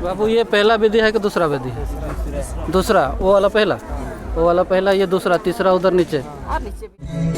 बाबू ये पहला विधि है कि दूसरा विधि है? दूसरा। वो वाला पहला, वो वाला पहला, ये दूसरा, तीसरा उधर नीचे। और नीचे भी।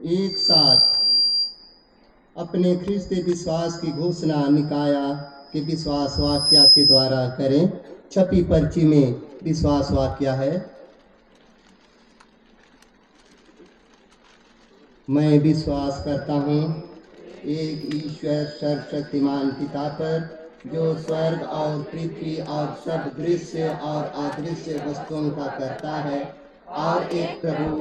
एक साथ अपने ख्रिस्ती विश्वास की घोषणा निकाया के विश्वास वाक्य के द्वारा करें। छपी पर्ची में विश्वास वाक्य है, मैं विश्वास करता हूँ एक ईश्वर सर्वशक्तिमान पिता पर, जो स्वर्ग और पृथ्वी और सब दृश्य और अदृश्य वस्तुओं का करता है, और एक प्रभु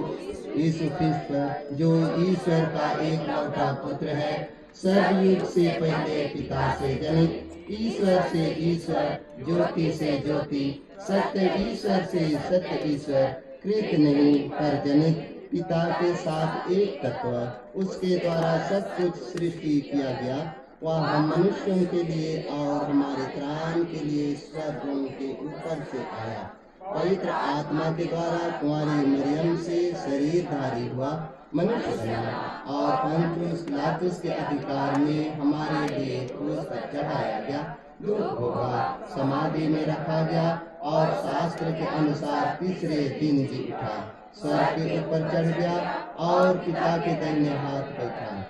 यीशु ख्रिस्त पर, जो ईश्वर का एक लौटा पुत्र है, सर्वयुग से पहले पिता से जनित, ईश्वर से ईश्वर, ज्योति से ज्योति, सत्य ईश्वर से सत्य ईश्वर, कृत नहीं पर जनित, पिता के साथ एक तत्व, उसके द्वारा सब कुछ सृष्टि किया गया। वह हम मनुष्यों के लिए और हमारे त्राण के लिए स्वर्गों के ऊपर से आया, पवित्र आत्मा के द्वारा कुंवारी मरियम से शरीरधारी हुआ, मनुष्य बना और पंतुस पिलातुस के अधिकार में हमारे लिए क्रूस पर चढ़ाया गया, दुख होगा, समाधि में रखा गया और शास्त्र के अनुसार तीसरे दिन जी उठा, स्वर्ग के ऊपर चढ़ गया और पिता के दाहिने हाथ बैठा,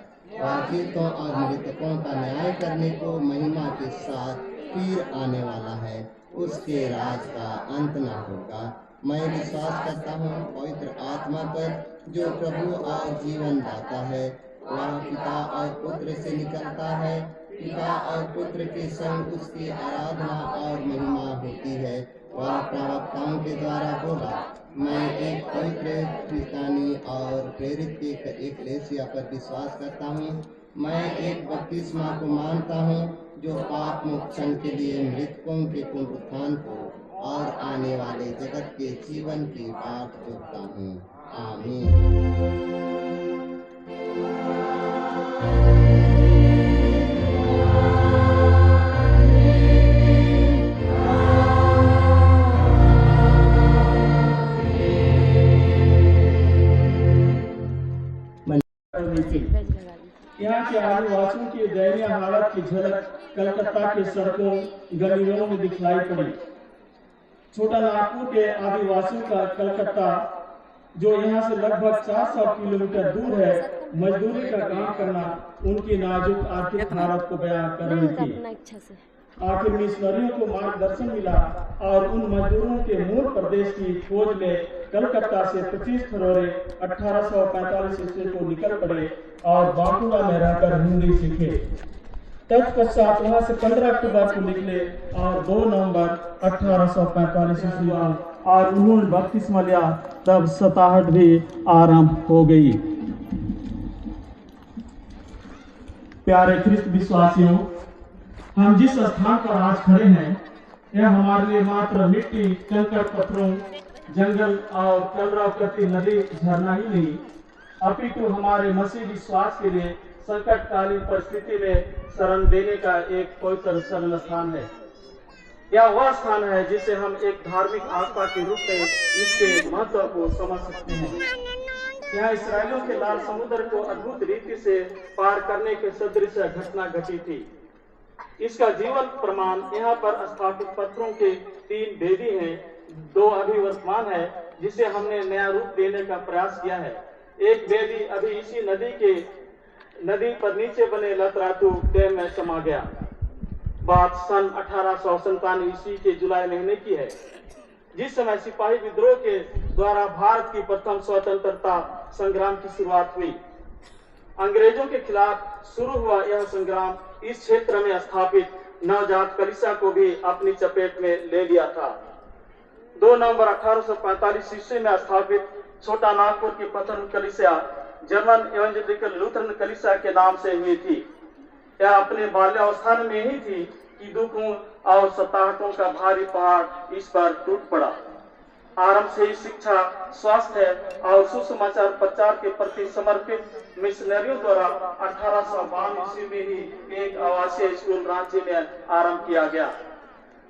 जीवितों और मृतकों का न्याय करने को महिमा के साथ फिर आने वाला है, उसके राज का अंत न होगा। मैं विश्वास करता हूँ पवित्र आत्मा पर, जो प्रभु और जीवन दाता है, वह पिता और पुत्र से निकलता है, पिता और पुत्र के संग उसकी आराधना और महिमा होती है। वह प्रवक्ताओं के द्वारा बोला, मैं एक पवित्र क्रिस्तानी और प्रेरित एक लेसिया पर विश्वास करता हूँ, मैं एक बपतिस्मा को मानता हूँ जो पाप मोक्षण के लिए मृतकों के पुनरुत्थान को और आने वाले जगत के जीवन की बाट जोतता हूँ। आमीन। यहाँ के आदिवासियों की की दयनीय हालत की झलक कलकत्ता के सड़कों गलियों में दिखलाई पड़ी। छोटा नागपुर के आदिवासियों का कलकत्ता, जो यहाँ से लगभग 400 किलोमीटर दूर है, मजदूरी का काम करना उनकी नाजुक आर्थिक हालत को बयां कर रही थी। आखिर मिशनरियों को मार्गदर्शन मिला और उन मजदूरों के मूल प्रदेश की खोज में कलकत्ता से 25 फरवरी 1845 ईस्वी को निकल पड़े और बांकुड़ा में रहकर हिंदी सीखे। तत्पश्चात वहां से 15 अक्टूबर को निकले और 2 नवंबर 1845 ईस्वी और उन्होंने बपतिस्मा लिया। तब सताहट भी आरंभ हो गई। प्यारे ख्रिस्त विश्वासियों, हम जिस स्थान पर आज खड़े हैं, यह हमारे लिए मात्र मिट्टी, कंकड़ पत्थरों, जंगल और कलरव करती नदी झरना ही नहीं, अपितु हमारे मसीह विश्वास के लिए संकटकालीन परिस्थिति में शरण देने का एक पवित्र शरण स्थान है। यह वह स्थान है जिसे हम एक धार्मिक आस्था के रूप में इसके महत्व को समझ सकते हैं। यहाँ इसराइलियों के लाल समुद्र को अद्भुत रीति से पार करने के सदृश घटना घटी थी। इसका जीवन प्रमाण यहाँ पर स्थापित पत्थरों के 3 वेदी हैं, 2 अभी वर्तमान है जिसे हमने नया रूप देने का प्रयास किया है। एक वेदी अभी इसी नदी पर नीचे बने लतरातू डैम में समा गया। बात सन 1897 ईस्वी के जुलाई महीने की है, जिस समय सिपाही विद्रोह के द्वारा भारत की प्रथम स्वतंत्रता संग्राम की शुरुआत हुई। अंग्रेजों के खिलाफ शुरू हुआ यह संग्राम इस क्षेत्र में स्थापित नवजात कलीसिया को भी अपनी चपेट में ले लिया था। 2 नवंबर 1845 ईस्वी में स्थापित छोटा नागपुर की प्रथम कलीसिया जर्मन एवेंजेलिकल लूथरन कलीसिया के नाम से हुई थी। यह अपने बाल्यावस्था में ही थी कि दुखों और सताहटों का भारी पहाड़ इस पर टूट पड़ा। आरंभ से ही शिक्षा, स्वास्थ्य और सुसमाचार प्रचार के प्रति समर्पित मिशनरियों द्वारा 1852 ईस्वी में ही एक आवासीय स्कूल रांची में आरंभ किया गया।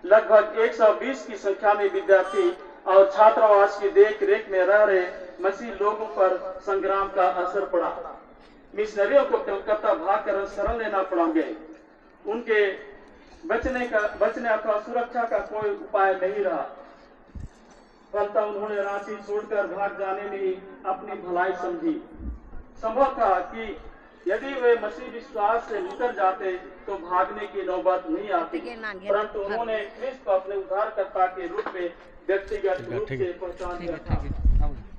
लगभग 120 की संख्या में विद्यार्थी और छात्रावास की देख रेख में रह रहे मसीह लोगों पर संग्राम का असर पड़ा। मिशनरियों को कलकत्ता भागकर शरण लेना पड़ा। उनके बचने अथवा सुरक्षा का कोई उपाय नहीं रहा। फलतः उन्होंने रांची छोड़कर भाग जाने में ही अपनी भलाई समझी। संभव था कि यदि वे मसीह विश्वास से मुकर जाते तो भागने की नौबत नहीं आती, परंतु उन्होंने क्रिस्त को अपने उद्धारकर्ता के रूप में व्यक्तिगत रूप से पहचान लिया था।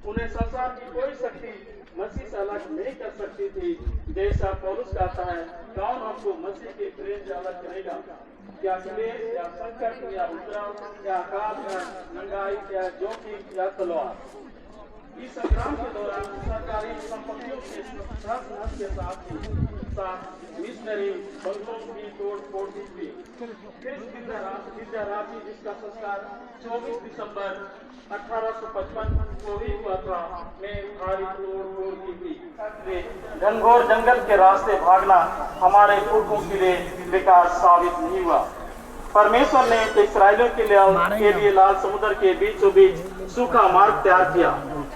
उन्हें संसार की कोई शक्ति मसीह से अलग नहीं कर सकती थी। जैसा पौलुस कहता है, कौन हमको मसीह के प्रेम से अलग करेगा? क्या क्लेश या संकट या उपद्रव या अकाल या महंगाई या जोखिम या तलवार? इस संग्राम के दौरान सरकारी संपत्तियों के साथ मिशनरी बंगलों की तोड़ फोड़ की थी। विद्या राशि जिसका संस्कार 24 दिसंबर 1855 को ही हुआ था, में भारी तोड़ फोड़ की थी। घनघोर जंगल के रास्ते भागना हमारे पुरखों के लिए बेकार साबित नहीं हुआ। परमेश्वर ने इस्राएलियों के लिए लाल समुद्र के बीचों बीच सूखा मार्ग तैयार किया।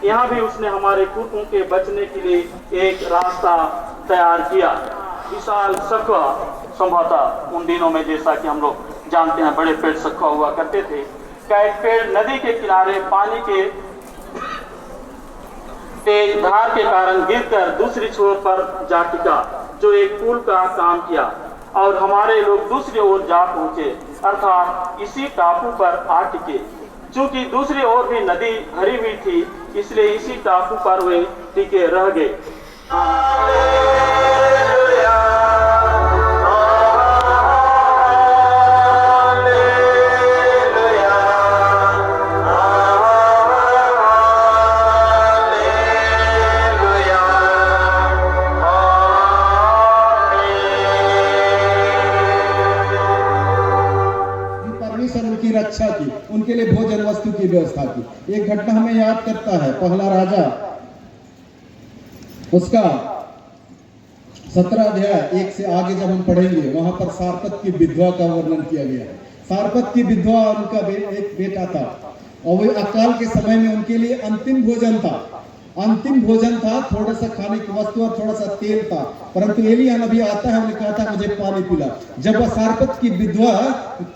यहाँ भी उसने हमारे पुरखों के बचने के लिए एक रास्ता तैयार किया। विशाल सखुआ संभवतः उन दिनों में, जैसा कि हम लोग जानते हैं, बड़े पेड़ सखुआ हुआ करते थे। कैट पेड़ नदी के किनारे पानी के तेज धार के कारण गिरकर दूसरी छोर पर जा टिका, जो एक पुल का काम किया और हमारे लोग दूसरी ओर जा पहुंचे, अर्थात इसी टापू पर आ टिके। चूंकि दूसरी ओर भी नदी भरी हुई थी, इसलिए इसी टापू पर वे टिके रह गए। रक्षा की, उनके लिए भोजन वस्तु की व्यवस्था की। एक घटना हमें याद करता है, पहला राजा उसका 17 अध्याय 1 से आगे जब हम पढ़ेंगे, वहां पर सारपत की विधवा का वर्णन किया गया है। सारपत की विधवा और उनका एक बेटा था और वे अकाल के समय में उनके लिए अंतिम भोजन था। अंतिम भोजन था, थोड़ा सा खाने की वस्तु और थोड़ा सा तेल था, परंतु एलिय्याह नबी आता है, उन्हें कहा था मुझे पानी पिला। जब वह सारपत की विधवा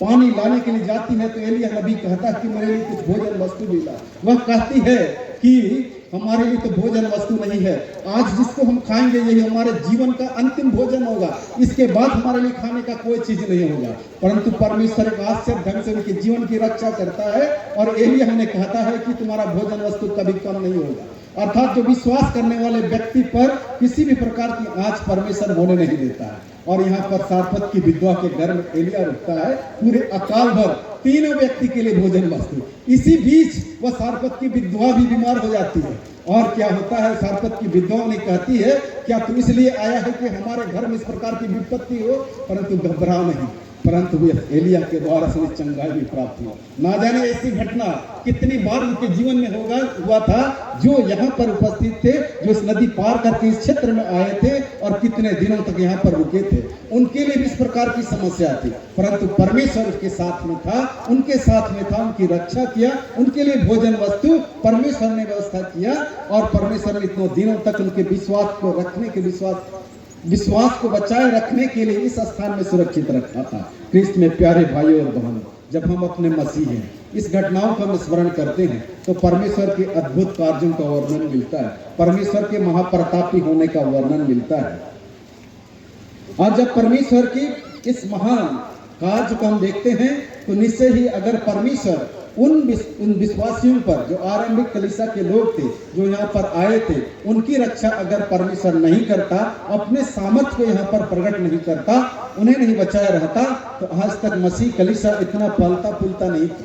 पानी लाने के लिए जाती है तो एलिय्याह नबी कहता है कि मेरे लिए कुछ भोजन वस्तु भी ला। वह कहती है कि हमारे लिए तो भोजन वस्तु नहीं है, आज जिसको हम खाएंगे यही हमारे जीवन का अंतिम भोजन होगा, इसके बाद हमारे लिए खाने का कोई चीज नहीं होगा। परंतु परमेश्वर एक आश्चर्य ढंग से उनके जीवन की रक्षा करता है और एलिय्याह ने कहता है कि तुम्हारा भोजन वस्तु कभी कम नहीं होगा। अर्थात जो विश्वास करने वाले व्यक्ति पर किसी भी प्रकार की आंच परमेश्वर होने नहीं देता है। और यहाँ पर सारपत की विधवा के घर में एलिय्याह रुकता है, पूरे अकाल भर तीनों व्यक्ति के लिए भोजन वस्तु। इसी बीच वह सारपत की विधवा भी बीमार हो जाती है और क्या होता है, सारपत की विधवा ने कहती है क्या तू इसलिए आया है कि हमारे घर में इस प्रकार की विपत्ति हो, परंतु घबरा नहीं, परंतु एलिय्याह के द्वारा से चंगाई भी प्राप्त हुआ। ना जाने ऐसी घटना कितनी बार उनके जीवन में हुआ था, जो यहाँ पर उपस्थित थे, जो इस नदी पार करके इस क्षेत्र में आए थे और कितने दिनों तक यहाँ पर रुके थे, उनके लिए भी इस प्रकार की समस्या थी, परंतु परमेश्वर उसके साथ में था, उनके साथ में था, उनकी रक्षा किया, उनके लिए भोजन वस्तु परमेश्वर ने व्यवस्था किया और परमेश्वर ने इतने दिनों तक उनके विश्वास को रखने के विश्वास को बचाए रखने के लिए इस स्थान में सुरक्षित रखा था। क्रिस्त में प्यारे भाइयों और बहनों, जब हम अपने मसीह हैं, इस घटनाओं का हम स्मरण करते हैं तो परमेश्वर के अद्भुत कार्यों का वर्णन मिलता है, परमेश्वर के महाप्रतापी होने का वर्णन मिलता है। और जब परमेश्वर की इस महान कार्य को हम देखते हैं तो निश्चय ही अगर परमेश्वर उन विश्वासियों पर, जो आरंभिक कलीसिया के लोग थे, जो यहाँ पर आए थे, उनकी रक्षा अगर परमेश्वर नहीं करता, अपने सामर्थ्य को यहाँ पर प्रकट नहीं करता, उन्हें नहीं बचाया रहता, तो आज तक मसीह कलीसिया इतना फलता फूलता नहीं था।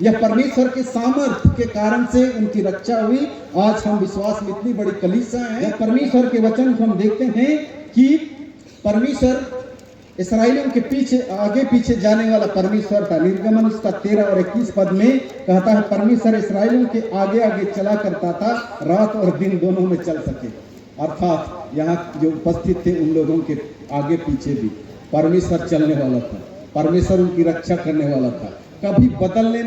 यह परमेश्वर के सामर्थ्य के कारण से उनकी रक्षा हुई। आज हम विश्वास में इतनी बड़ी कलीसिया है। परमेश्वर के वचन को हम देखते हैं कि परमेश्वर इस्राएलियों के पीछे आगे पीछे जाने वाला परमेश्वर था। निर्गमन उसका 13 और 21 पद में कहता है, परमेश्वर इस्राएलियों के आगे आगे चला करता था, रात और दिन दोनों में चल सके। अर्थात यहाँ जो उपस्थित थे उन लोगों के आगे पीछे भी परमेश्वर चलने वाला था, परमेश्वर उनकी रक्षा करने वाला था, कभी बदलने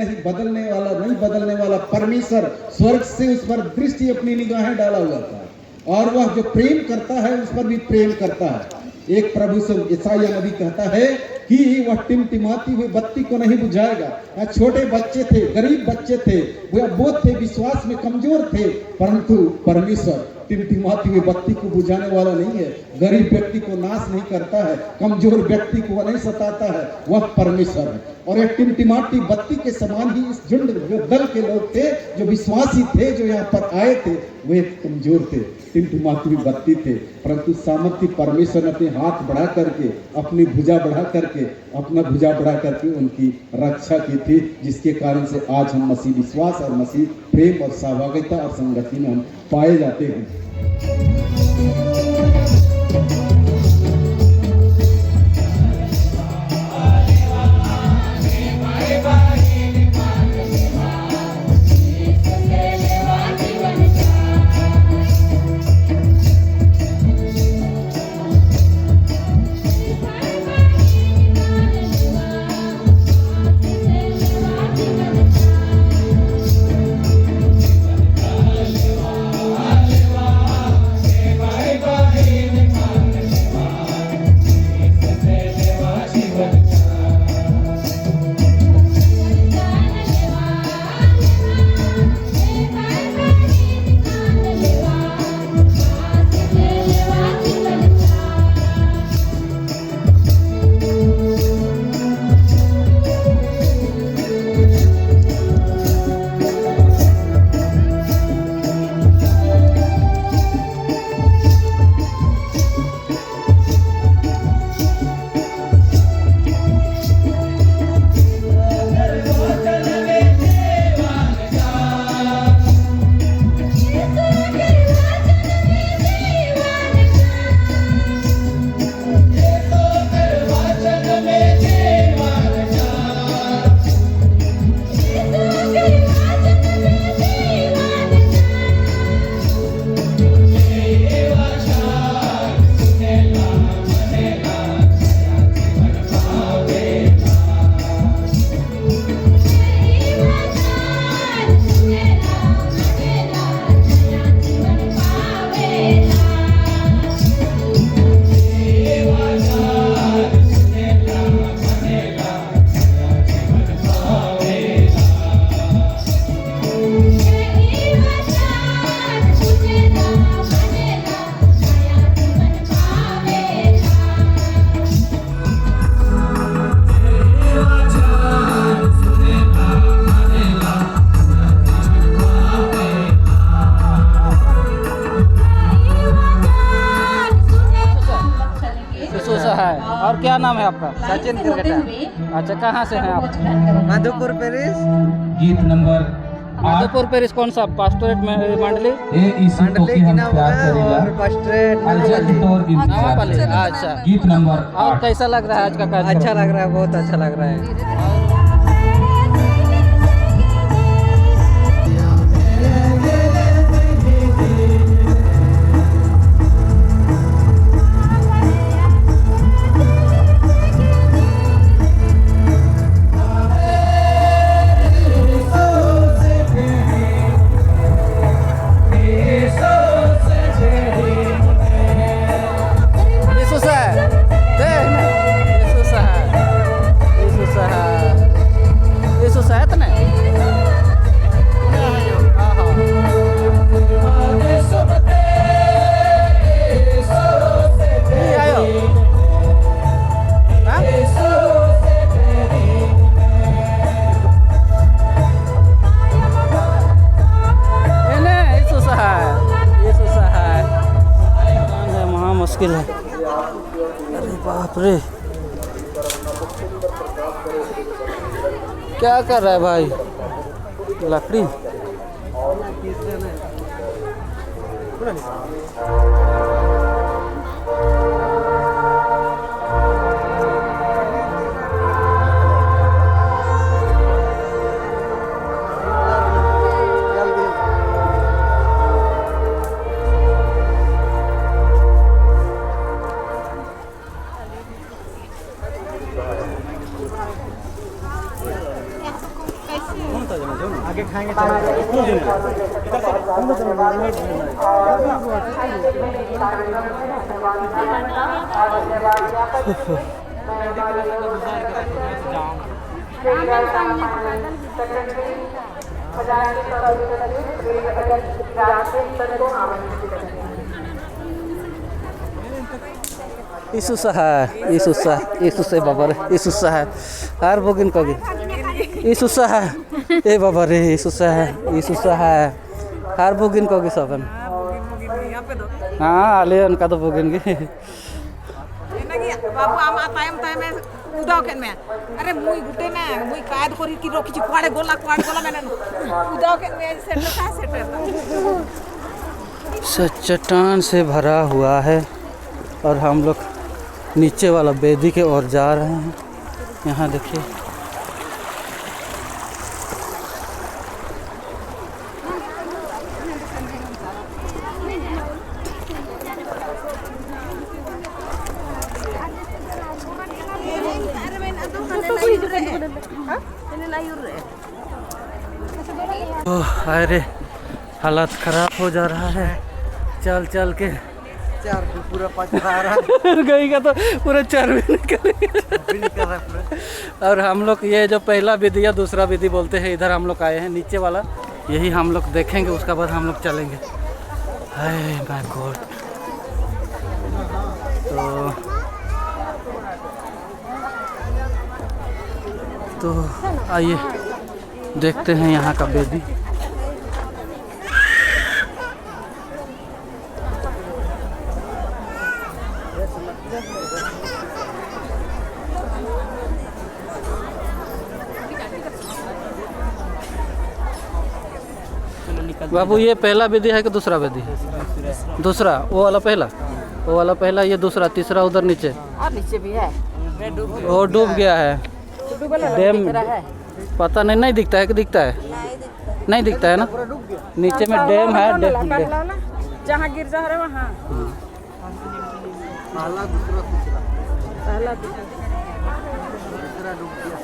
वाला परमेश्वर स्वर्ग से उस पर दृष्टि अपनी निगाहें डाला हुआ था और वह जो प्रेम करता है उस पर भी प्रेम करता है। एक प्रभु से यशायाह नबी कहता है कि वह टिमटिमाती हुई बत्ती को नहीं बुझाएगा। छोटे बच्चे थे, गरीब बच्चे थे, वह बोध थे, विश्वास में कमजोर थे, परंतु परमेश्वर टिमटिमाती हुई बत्ती को बुझाने वाला नहीं है, गरीब व्यक्ति को नाश नहीं करता है, कमजोर व्यक्ति को नहीं सताता है, वह परमेश्वर है। और एक टिमटिमाती बत्ती के समान ही इस झुंड जो दल के लोग थे, जो विश्वासी थे, जो यहाँ पर आए थे, वे कमजोर थे, टिमटिमाती हुई बत्ती थे, परंतु सामर्थ्य परमेश्वर ने अपने हाथ बढ़ा करके, अपनी भुजा बढ़ा करके, अपना भुजा बढ़ा करके उनकी रक्षा की थी, जिसके कारण से आज हम मसीह विश्वास और मसीह प्रेम और सहभागिता और संगति में हम पाए जाते हैं। यीशु सहाय। और क्या नाम है आपका? सचिन क्रिकेटर। अच्छा, कहाँ से हैं आप? मधुपुर पेरिस। गीत नंबर माधोपुर पेरिस कौन सा? पास्टोरेट मंडली मंडली की नाम है और पास्टरेट नामापल्ली। अच्छा, गीत नंबर और कैसा लग रहा है आज का कार्यक्रम? अच्छा लग रहा है, बहुत अच्छा लग रहा है। मुश्किल है। अरे बाप रे, क्या कर रहा है भाई? लकड़ी आगे खाएंगे यीशु सहाय, यीशु सहाय, यीशु से बाबा रे, यीशु सहाय। हार बोगिन कगी यीशु सहाय, ए बाबा रे, यीशु सहाय, यीशु सहाय। हार बोगिन कगी सबन। हाँ, आले उनका तो बोगिन की। बाबू आमा टाइम टाइम उदाव केन में अरे मुई गुटे ना मुई कायद करी की रोकी छी क्वाडे गोला मैंने उदाव केन में सेटर का सेटर सब चट्टान से भरा हुआ है और हम लोग नीचे वाला बेदी के ओर जा रहे हैं। यहाँ देखिए, अरे हालत खराब हो जा रहा है चल चल के। चार पूरा पचरा रहा है गई का तो पूरा चर्बी निकल और हम लोग ये जो पहला विधि या दूसरा विधि बोलते हैं, इधर हम लोग आए हैं नीचे वाला, यही हम लोग देखेंगे, उसके बाद हम लोग चलेंगे। Hi my God. तो आइए देखते हैं यहाँ का बेदी। बाबू ये पहला विधि है कि दूसरा विधि है? दूसरा, वो वाला पहला, वो वाला पहला, ये दूसरा, तीसरा उधर नीचे। और नीचे भी है वो डूब गया है डैम। पता नहीं, नहीं दिखता है कि दिखता है? नहीं दिखता है ना, नीचे में डैम है। जहाँ गिर जा रहे वहाँ पहला दूसरा डूब गया।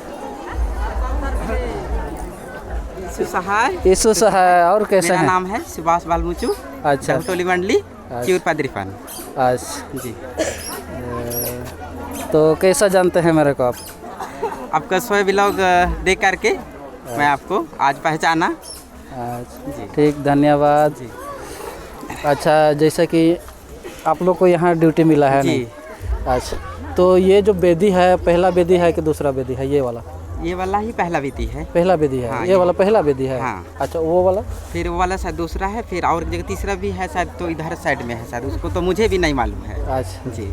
यीशु सहाय, यीशु सहाय। और कैसा मेरा है? नाम है सुभाष बालमुचू। अच्छा, टोली मंडली चिऊर पादरीफान। अच्छा जी। तो कैसा जानते हैं मेरे को आप? आपका स्वयं ब्लॉग देख करके मैं आपको आज पहचाना। अच्छा, ठीक, धन्यवाद जी। अच्छा, जैसा कि आप लोग को यहाँ ड्यूटी मिला है जी। नहीं? अच्छा, तो ये जो बेदी है, पहला बेदी है कि दूसरा बेदी है? ये वाला ये वाला ही पहला विधि है। पहला विधि है। हाँ, ये वाला पहला विधि है। हाँ। अच्छा वो वाला फिर वो वाला शायद दूसरा है, फिर और जगह तीसरा भी है शायद, तो इधर साइड में है शायद, उसको तो मुझे भी नहीं मालूम है अच्छा जी।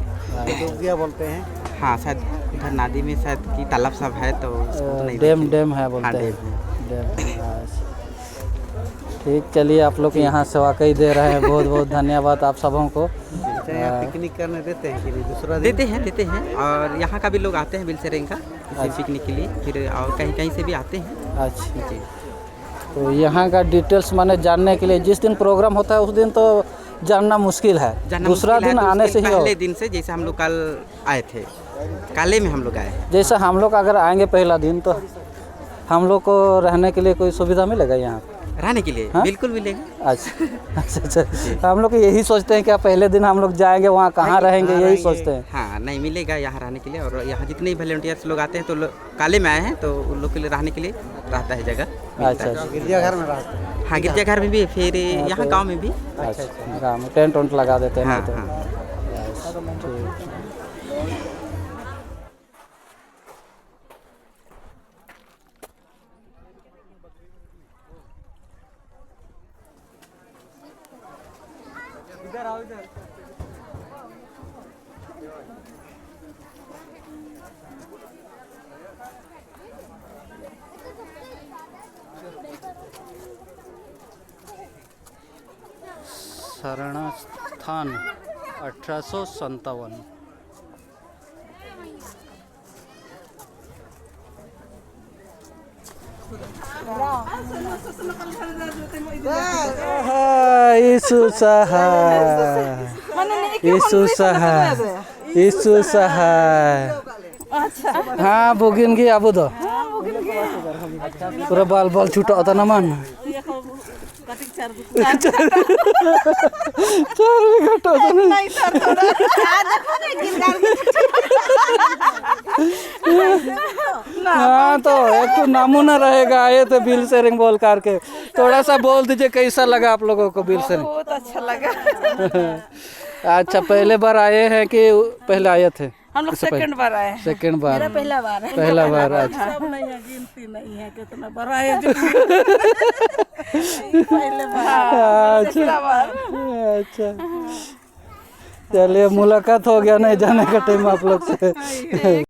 क्या बोलते हैं? हाँ शायद उधर नादी में शायद की तालाब सब है, तो उसको तो नहीं डैम देखे। डैम है हाँ, बोलते हैं। डैम है। डैम, अच्छा। ठीक, चलिए आप लोग यहाँ से वाकई दे रहे हैं, बहुत बहुत धन्यवाद आप सबों को। पिकनिक करने देते हैं कि नहीं? दूसरा देते हैं और यहाँ का भी लोग आते हैं बिलसरेंग का किसी पिकनिक के लिए, फिर और कहीं कहीं से भी आते हैं अच्छा, जी। तो यहाँ का डिटेल्स मैंने जानने के लिए, जिस दिन प्रोग्राम होता है उस दिन तो जानना मुश्किल है, जानना दूसरा मुश्किल है, दिन तो आने उसके से ही पहले दिन से, जैसे हम लोग कल आए थे, काले में हम लोग आए हैं। जैसे हम लोग अगर आएंगे पहला दिन तो हम लोग को रहने के लिए कोई सुविधा मिलेगा यहाँ? रहने के लिए हाँ? बिल्कुल मिलेगा। अच्छा अच्छा, हम लोग यही सोचते हैं कि पहले दिन हम लोग जाएंगे वहाँ कहाँ रहेंगे, यही सोचते हैं। हाँ नहीं, मिलेगा यहाँ रहने के लिए, और यहाँ जितने भी वॉलंटियर्स लोग आते हैं तो काले में आए हैं, तो उन लोग के लिए रहने के लिए रहता है जगह। अच्छा अच्छा, गिरजाघर में रहते हैं। हाँ गिरजाघर में भी, फिर यहाँ गाँव में भी। अच्छा, गाँव में टेंट वेंट लगा देते हैं हाँ नहीं तो। हाँ। ठीक। शरणस्थान 1857। Yesus हाँ बुगिन की अब तो पूरा बाल बाल छूटा होता ना मन चार भी घट होता ना। हाँ तो एक तो नमूना रहेगा, आए थे बिल शेयरिंग बोल करके, थोड़ा सा बोल दीजिए कैसा लगा आप लोगों को बिल शेयरिंग? बहुत अच्छा लगा। अच्छा, पहले बार आए हैं कि पहले आए थे? हम लोग सेकंड बार आए हैं। सेकंड बार? मेरा पहला बार है। पहला बार। अच्छा, सब नहीं है, गिनती नहीं है कितना बार आए। पहले बार। अच्छा, चलिए मुलाकात हो गया नहीं जाने का टाइम आप लोग से।